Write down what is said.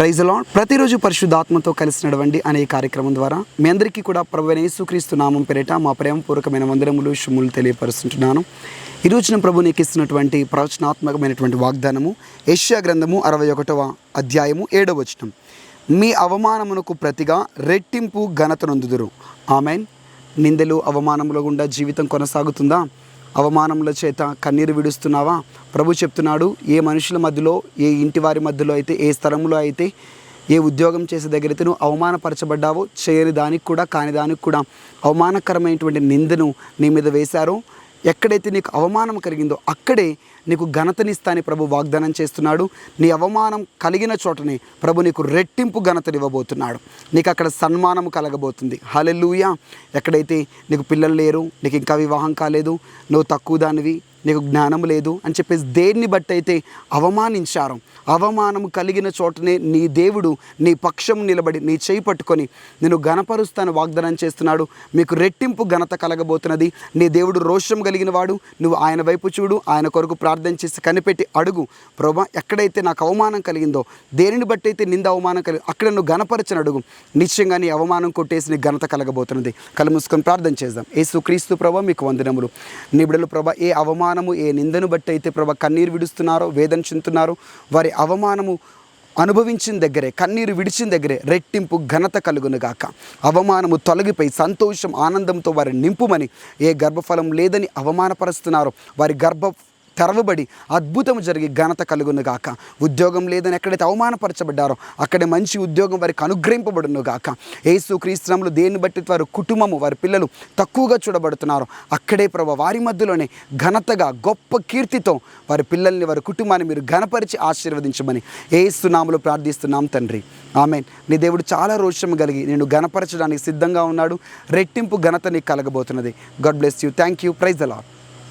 Praise the lord. ప్రతిరోజు పరిశుద్ధాత్మతో కలిసి నడవండి అనే కార్యక్రమం ద్వారా మీ అందరికీ కూడా ప్రభువైన యేసుక్రీస్తు నామం పేరిట మా ప్రేమపూర్వకమైన వందనములు శుభములు తెలియపరుస్తుంటున్నాను. ఈరోజు నేను ప్రభు నీకు ఇస్తున్నటువంటి ప్రవచనాత్మకమైనటువంటి వాగ్దానము యెషయా గ్రంథము 61వ అధ్యాయము 7వ వచనం. మీ అవమానమునకు ప్రతిగా రెట్టింపు ఘనత నొందుదురు. ఆమెన్. నిందలు అవమానముల గుండా జీవితం కొనసాగుతుందా? అవమానముల చేత కన్నీరు విడుస్తున్నావా? ప్రభు చెప్తున్నాడు, ఏ మనుషుల మధ్యలో, ఏ ఇంటి వారి మధ్యలో అయితే, ఏ స్థలంలో అయితే, ఏ ఉద్యోగం చేసే దగ్గర అయితే నువ్వు అవమానపరచబడ్డావో, చేయని దానికి కూడా కాని దానికి కూడా అవమానకరమైనటువంటి నిందను నీ మీద వేశారో, ఎక్కడైతే నీకు అవమానం కలిగిందో అక్కడే నీకు ఘనతనిస్తానని ప్రభు వాగ్దానం చేస్తున్నాడు. నీ అవమానం కలిగిన చోటనే ప్రభు నీకు రెట్టింపు ఘనతనివ్వబోతున్నాడు. నీకు అక్కడ సన్మానం కలగబోతుంది. హల్లెలూయా. ఎక్కడైతే నీకు పిల్లలు లేరు, నీకు ఇంకా వివాహం కాలేదు, నువ్వు తక్కువ దానివి, నీకు జ్ఞానం లేదు అని చెప్పేసి దేన్ని బట్టి అయితే అవమానించారు, అవమానం కలిగిన చోటనే నీ దేవుడు నీ పక్షం నిలబడి నీ చేయి పట్టుకొని నేను ఘనపరుస్తాను వాగ్దానం చేస్తున్నాడు. మీకు రెట్టింపు ఘనత కలగబోతున్నది. నీ దేవుడు రోషం కలిగిన వాడు. నువ్వు ఆయన వైపు చూడు, ఆయన కొరకు ప్రార్థన చేసి కనిపెట్టి అడుగు, ప్రభా ఎక్కడైతే నాకు అవమానం కలిగిందో, దేనిని బట్టి అయితే నింద అవమానం కలిగి అక్కడ నువ్వు ఘనపరచని అడుగు. నిశ్చయంగా నీ అవమానం కొట్టేసి నీ ఘనత కలగబోతున్నది. కళ్ళు మూసుకొని ప్రార్థన చేద్దాం. యేసుక్రీస్తు ప్రభా మీకు వందనములు. నీ బిడ్డలు ప్రభా ఏ అవమానము, ఏ నిందను బట్టి అయితే ప్రభా కన్నీరు విడుస్తున్నారో, వేదన చెందుతున్నారో, వారి అవమానము అనుభవించిన దగ్గరే, కన్నీరు విడిచిన దగ్గరే రెట్టింపు ఘనత కలుగునుగాక. అవమానము తొలగిపోయి సంతోషం ఆనందంతో వారి నింపుమని, ఏ గర్భఫలం లేదని అవమానపరుస్తున్నారో వారి గర్భ తెరవబడి అద్భుతం జరిగి ఘనత కలుగునుగాక. ఉద్యోగం లేదని ఎక్కడైతే అవమానపరచబడ్డారో అక్కడే మంచి ఉద్యోగం వారికి అనుగ్రహింపబడునుగాక. యేసుక్రీస్తు నామములో దేన్ని బట్టి వారి కుటుంబము, వారి పిల్లలు తక్కువగా చూడబడుతున్నారో అక్కడే ప్రభు వారి మధ్యలోనే ఘనతగా గొప్ప కీర్తితో వారి పిల్లల్ని, వారి కుటుంబాన్ని మీరు ఘనపరిచి ఆశీర్వదించమని యేసు నామములో ప్రార్థిస్తున్నాం తండ్రి. ఆమేన్. నీ దేవుడు చాలా రోషం కలిగి నేను ఘనపరచడానికి సిద్ధంగా ఉన్నాడు. రెట్టింపు ఘనత నీకు కలగబోతున్నది. God bless you. Thank you. Praise the lord.